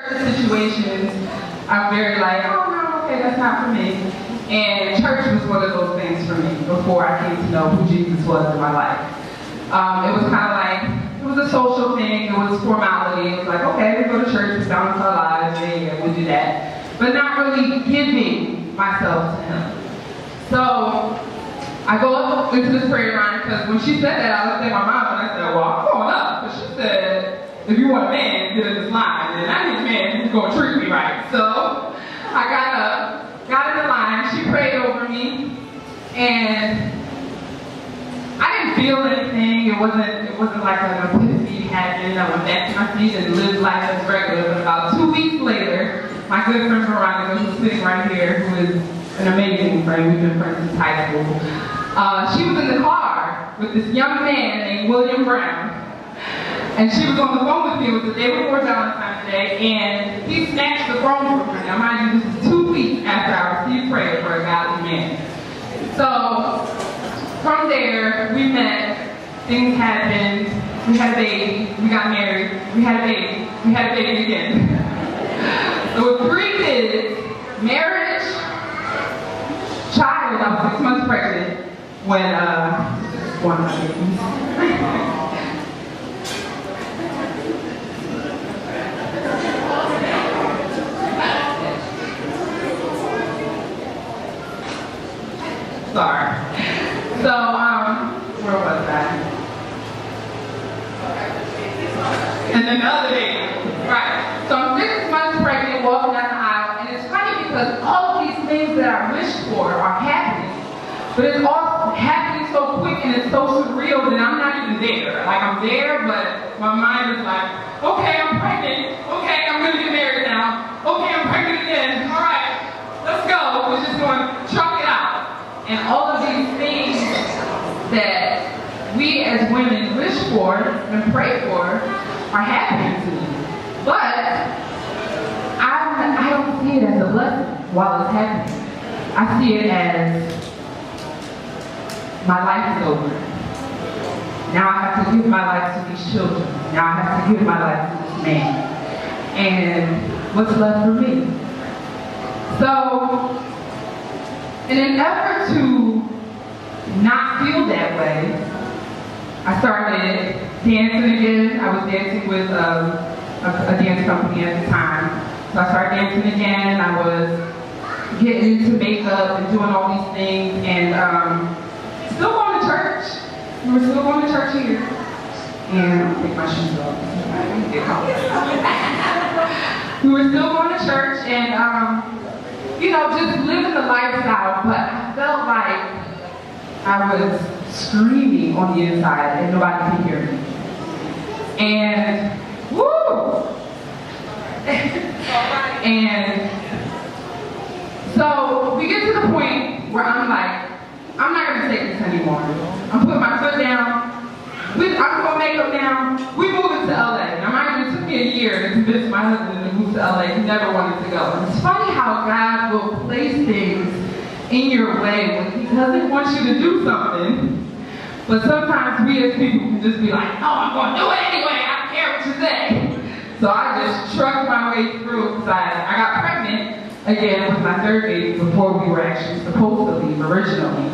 Situations, I'm very like, oh no, okay, that's not for me. And church was one of those things for me before I came to know who Jesus was in my life. It was kind of like, it was a social thing, it was formality. It was like, okay, we go to church, we balance our lives, yeah, we do that. But not really giving myself to Him. So, I go up into this prayer line because when she said that, I looked at my mom and I said, well, I'm going up. But she said, if you want a man, get in this line. And I need a man who's going to treat me right. So I got up, got in the line. She prayed over me. And I didn't feel anything. It wasn't like an epiphany happened. I went back to my seat and lived life as regular. But about 2 weeks later, my good friend Veronica, who's sitting right here, who is an amazing friend, we've been friends since high school, she was in the car with this young man named William Brown. And she was on the phone with me. It was the day before Valentine's Day, and he snatched the phone from her. Now, mind you, this is 2 weeks after I received prayer for a godly man. So, from there, we met, things happened, we had a baby, we got married, we had a baby, we had a baby again. So with 3 kids, marriage, child, I was 6 months pregnant when one of my babies. Sorry. So, where was I? And then the other day, right. So I'm 6 months pregnant, walking down the aisle, and it's funny because all of these things that I wished for are happening, but it's all happening so quick and it's so surreal that I'm not even there. Like I'm there, but my mind is like, okay, I'm pregnant. Okay, I'm gonna get married now. Okay, I'm pregnant again. All right, let's go. We're just going to chalk it out. And all of these things that we as women wish for and pray for are happening to me. But I don't see it as a blessing while it's happening. I see it as my life is over. Now I have to give my life to these children. Now I have to give my life to this man. And what's left for me? So, in an effort to not feel that way, I started dancing again. I was dancing with a dance company at the time. So I started dancing again. I was getting into makeup and doing all these things and still going to church. We were still going to church here. And I'll take my shoes off. We were still going to church and just living the lifestyle, but I felt like I was screaming on the inside and nobody could hear me. And, woo! And so we get to the point where I'm like, I'm not going to take this anymore. I'm putting my foot down. I'm going to make up now. We moving to LA. Now, mind you, it took me a year to convince my husband to move to LA. He never wanted to go. And it's funny how God will place things in your way when He doesn't want you to do something. But sometimes we as people can just be like, no, I'm going to do it anyway. I don't care what you say. So I just shrugged my way through because I got pregnant again with my 3rd baby before we were actually supposed to leave originally.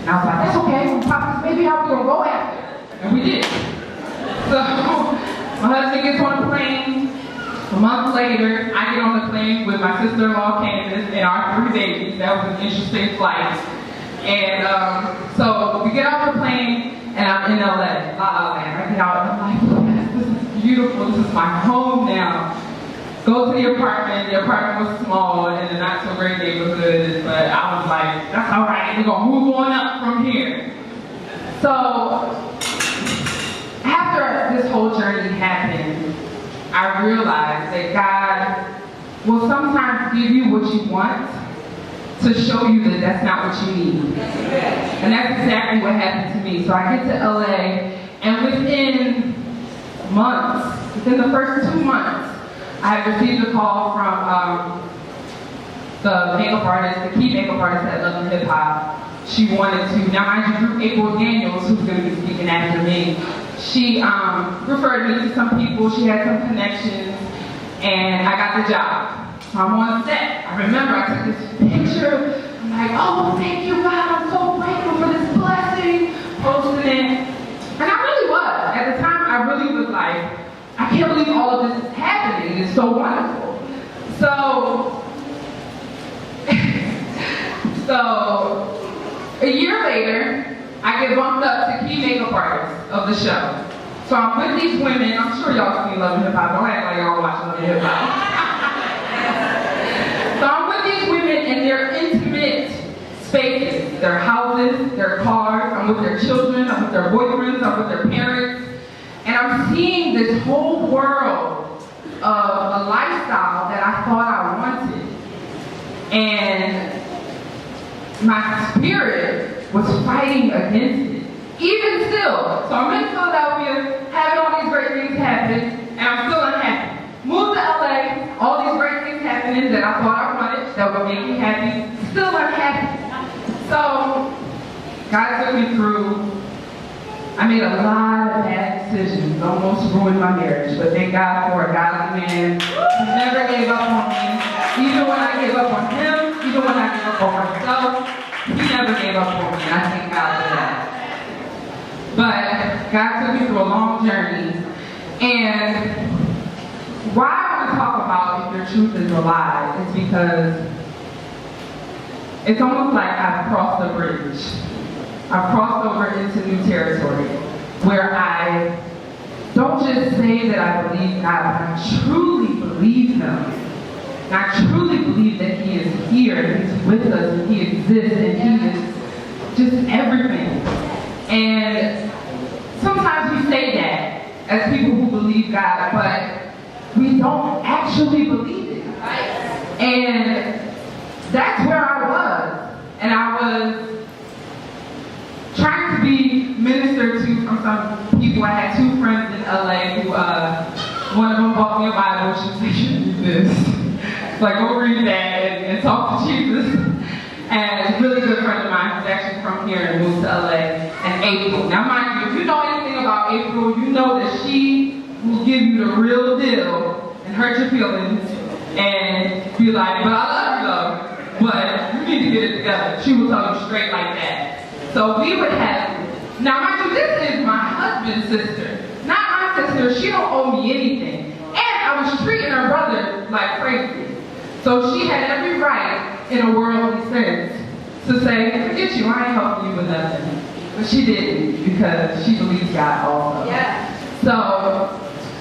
And I was like, that's okay. When Pop this baby out, we're going to go after. And we did. So my husband gets on a plane. A month later, I get on the plane with my sister-in-law Candace and our 3 babies. That was an interesting flight. And so we get off the plane and I'm in LA, La La Land. I get out and I'm like, yes, this is beautiful. This is my home now. Go to the apartment. The apartment was small and in a not so great neighborhood, but I was like, that's all right. We're gonna move on up from here. So after this whole journey happened, I realized that God will sometimes give you what you want to show you that that's not what you need. And that's exactly what happened to me. So I get to LA, and within months, within the first 2 months, I had received a call from the makeup artist, the key makeup artist at Love and Hip Hop. She wanted to, now mind you, Drew April Daniels, who's going to be speaking after me, she referred me to some people. She had some connections, and I got the job. So I'm on set. I remember I took this picture. I'm like, oh, thank you, God. I'm so grateful for this blessing. Posting it. And I really was. At the time, I really was like, I can't believe all of this is happening. It's so wonderful. So a year later, I get bumped up to key makeup artist of the show. So I'm with these women. I'm sure y'all see Love and Hip Hop. Don't act like y'all watch Love and Hip Hop. So I'm with these women in their intimate spaces, their houses, their cars. I'm with their children. I'm with their boyfriends. I'm with their parents. And I'm seeing this whole world of a lifestyle that I thought I wanted. And my spirit was fighting against it. Even still. So I'm in Philadelphia, having all these great things happen, and I'm still unhappy. Moved to LA, all these great things happening that I thought I wanted, that would make me happy, still unhappy. So, God took me through. I made a lot of bad decisions, almost ruined my marriage, but thank God for a godly man who never gave up on me. Even when I gave up on him, even when I gave up on myself, he never gave up on me, and I thank God for that. But God took me through a long journey, and why I want to talk about if your truth is a lie is because it's almost like I've crossed a bridge. I've crossed over into new territory where I don't just say that I believe God, but I truly believe Him. And I truly believe that He is here, and He's with us, and He exists, and He is just everything. And sometimes we say that as people who believe God, but we don't actually believe it. And that's where I was. And I was trying to be ministered to from some people. I had two friends in LA who, one of them bought me a Bible. She was like, you should do this. Like, go read that and talk to Jesus. And a really good friend of mine who's actually from here and moved to LA in April. Now, mind you, if you know anything about April, you know that she will give you the real deal and hurt your feelings and be like, but I love you though, but you need to get it together. She will tell you straight like that. So we would have, now mind you, this is my husband's sister, not my sister. She don't owe me anything. And I was treating her brother like crazy. So she had every right in a worldly sense to say, forget you, I ain't helping you with nothing. But she didn't, because she believes God also. Yeah. So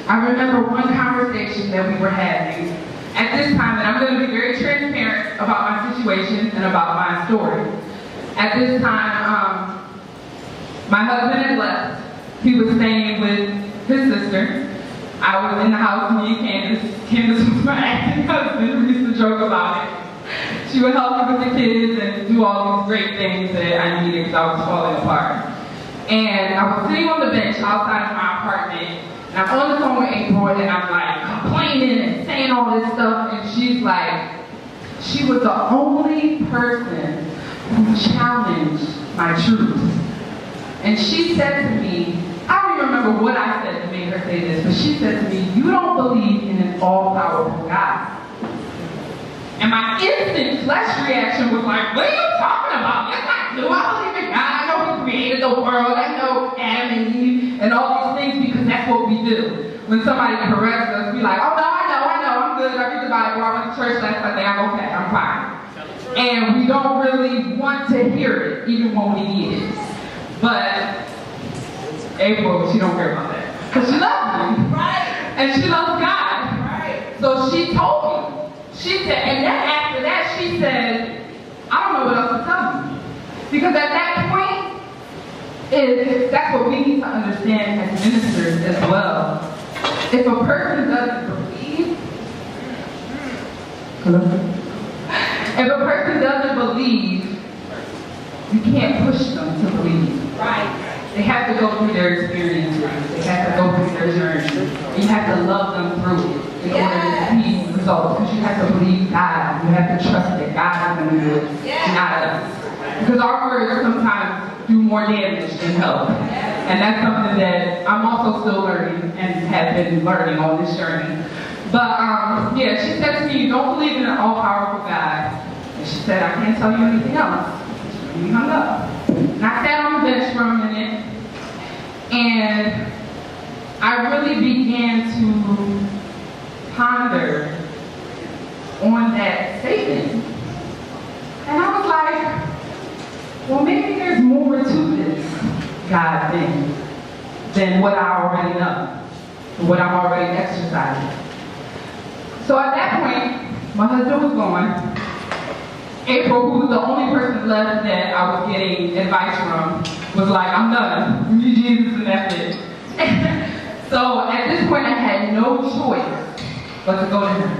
I remember one conversation that we were having at this time, and I'm going to be very transparent about my situation and about my story. At this time, my husband had left. He was staying with his sister. I was in the house, me and Candace. Candace was my acting husband. We used to joke about it. She would help me with the kids and do all these great things that I needed because I was falling apart. And I was sitting on the bench outside of my apartment, and I'm on the phone with April, and I'm like complaining and saying all this stuff, and she's like, she was the only person who challenged my truth. And she said to me, I don't even remember what I said to make her say this, but she said to me, you don't believe in an all-powerful God. And my instant flesh reaction was like, what are you talking about? Yes, I do. I believe in God. I know He created the world. I know Adam and Eve and all these things because that's what we do. When somebody corrects us, we like, oh no, I know, I'm good. I read the Bible. I went to church last Sunday. I'm okay. I'm fine. And we don't really want to hear it, even when we need it. But April, she don't care about that. Because she loves me. Right. And she loves God. Right. So she told me. She said, and then after that, she said, I don't know what else to tell you. Because at that point, that's what we need to understand as ministers as well. If a person doesn't believe, if a person doesn't believe, you can't push them to believe. Right. They have to go through their experiences. They have to go through their journey. You have to love them through it in order to see results. Because you have to believe God. You have to trust that God is going to do it, not us. Because our words sometimes do more damage than help. And that's something that I'm also still learning and have been learning on this journey. But yeah, she said to me, you don't believe in an all-powerful God. And she said, I can't tell you anything else. And we hung up. And I sat on the bench for a minute, and I really began to ponder on that statement. And I was like, well, maybe there's more to this God thing than what I already know, what I'm already exercising. So at that point, my husband was gone. April, who was the only person left that I was getting advice from, was like, I'm done. You Jesus and that's it. So at this point, I had no choice but to go to him.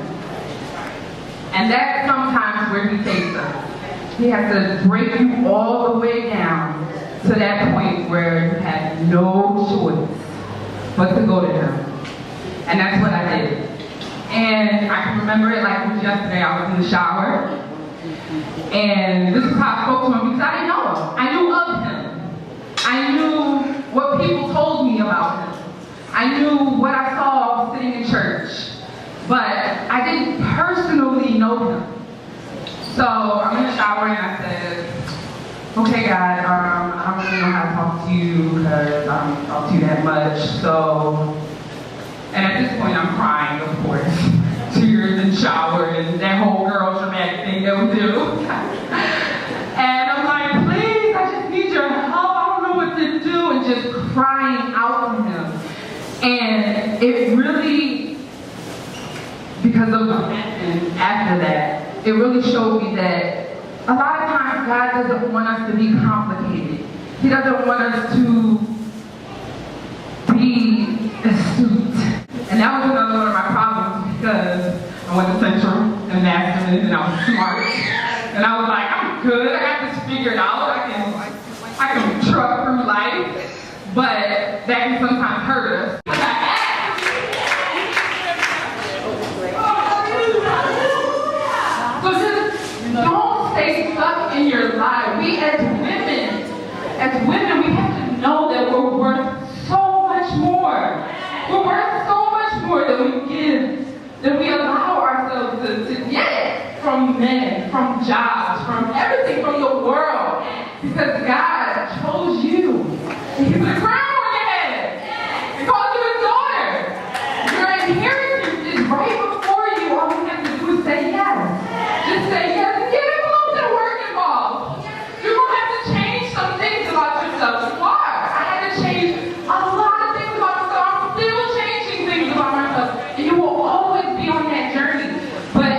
And that's sometimes where he takes us. He has to break you all the way down to that point where you have no choice but to go to him. And that's what I did. And I can remember it like it was yesterday. I was in the shower. And this is how I spoke to him because I didn't know him. I knew of him. I knew what people told me about him. I knew what I saw sitting in church. But I didn't personally know him. So I'm in the shower and I said, okay, God, I don't really know how to talk to you because I don't talk to you that much. So, and at this point I'm crying, of course. Tears and shower and that whole girl dramatic thing that we do. And I'm like, please, I just need your help. I don't know what to do. And just crying out to him. And it really, because of what happened after that, it really showed me that a lot of times God doesn't want us to be complicated. He doesn't want us to be astute. And that was another one of my problems because I went to Central and Masterman and I was smart. And I was like, I'm good, I got this figured out, I can truck through life. But that can sometimes hurt us. So just don't stay stuck in your life. We as women, we have to know that we're worth so much more. We're worth so much more than we give, than we allow ourselves to get from men, from jobs, from everything, from the world. Because God chose you. And He put a crown on your head. He called you His daughter. Your inheritance is right before you. All you have to do is say yes. Just say yes and get a little bit of work involved. You're going to have to change some things about yourself. You are. I had to change a lot of things about myself. I'm still changing things about myself. And you will always be on that journey. But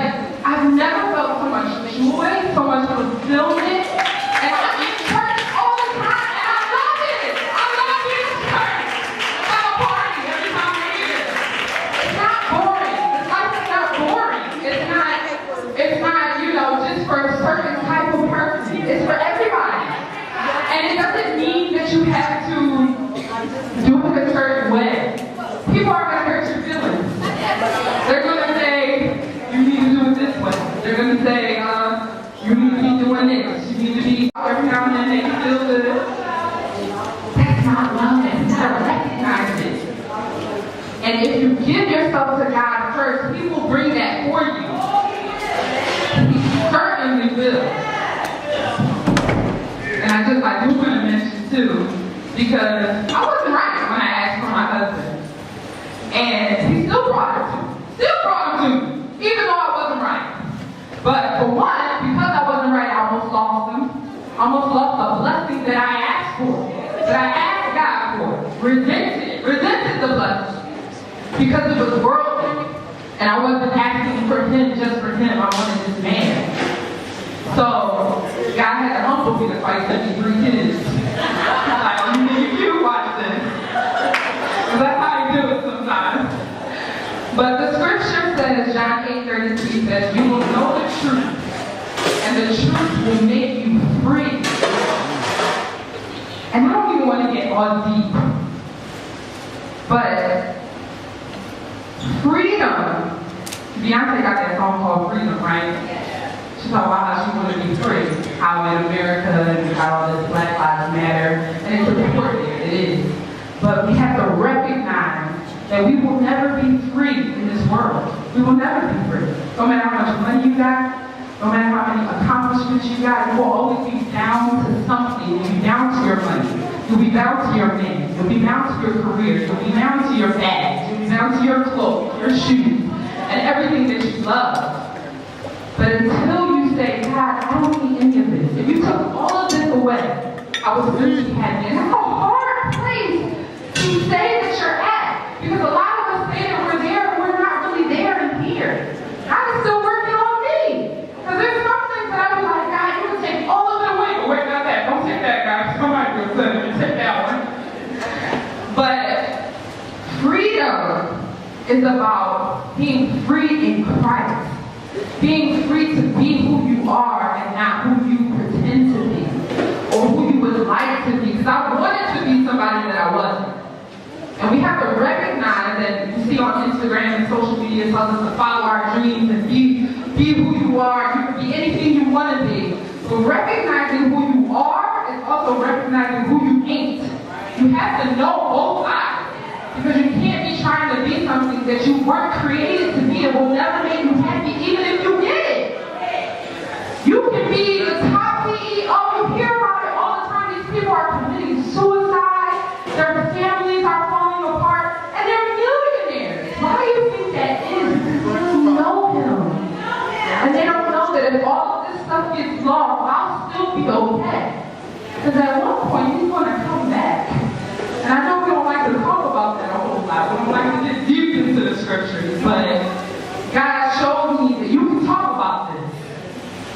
I've never felt so much joy, so much fulfillment. And I'm in church all the time, and I love it. I love being in church. I have a party every time we're here. It's not boring. This life is not boring. It's not, just for a certain type of person. It's for everybody. And it doesn't mean that you have to do it a certain way. People are going to hurt your feelings. They're going to say, you need to do it this way. They're going to say, you need to be doing this. You need to be every now and then make you feel good. That's not love. That's not recognizing it. And if you give yourself to God first, He will bring that for you. He certainly will. And I do want to mention too, because I wasn't right when I asked for my husband. And He still brought it to me. Still brought him to me, even though I wasn't right. But for one, because I wasn't right, I almost lost him. I almost lost a blessing that I asked for, that I asked God for. Resented the blessing. Because it was worldly. And I wasn't asking for him just for him. I wanted this man. So God had to humble me to fight 73 kids. Like, you watch this. That's how you do it sometimes. But the scripture says, John 8:33 says, you will know the truth, and the truth will make you free. And I don't even want to get all deep, but freedom. Beyonce got that song called Freedom, right? She talked about how she wanted to be free, how in America and how this Black Lives Matter, and it's important, it is. But we have to recognize that we will never be free in this world. We will never be free. No matter how much money you got, no matter how many accomplishments you got, you will always be bound to something. You'll be bound to your money. You'll be bound to your man. You'll be bound to your career. You'll be bound to your bags. You'll be bound to your clothes, your shoes, and everything that you love. But until you say, God, I don't need any of this. If you took all of this away, I was really happy. And that's a hard place to say that you're at. Because a lot of us say that we're there, and we're not really there in here. God is still working on me. Because there's some things that I was like, God, you can take all of it away. But wait, not that. Don't take that, God. Somebody will say, take that one. But freedom is about being free in Christ. Being free to be who you are and not who you pretend to be. Or who you would like to be. Because I wanted to be somebody that I wasn't. And we have to recognize that you see on Instagram and social media tells us to follow our dreams and be who you are. You can be anything you want to be. But recognizing who you are is also recognizing who you ain't. You have to know both sides. Because you can't be trying to be something that you weren't created to be and will never make you happy even if you get it. You can be the top CEO. You hear about it all the time. These people are committing suicide. Their families are falling apart. And they're millionaires. Why do you think that is? Because you know him. And they don't know that if all of this stuff gets lost, I'll still be okay. Because at one point, he's going to come back. And I know we don't like to talk about that a whole lot. We don't like to get deep into the scriptures. But God showed me that you can talk about this.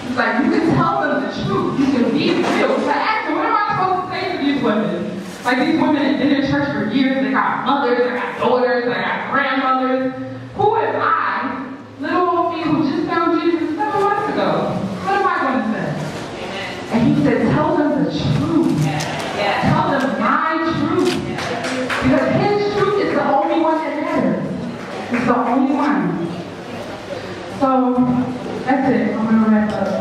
It's like you can tell them the truth. You can be real. So ask them, what am I supposed to say to these women? Like these women have been in church for years. They got mothers, they got daughters, they got grandmothers. Who am I, little old me who just found Jesus 7 months ago? What am I going to say? And he said, tell them the truth. Tell them my truth. Because his truth is the only one that matters. It's the only one. So, that's it. I'm going to wrap up.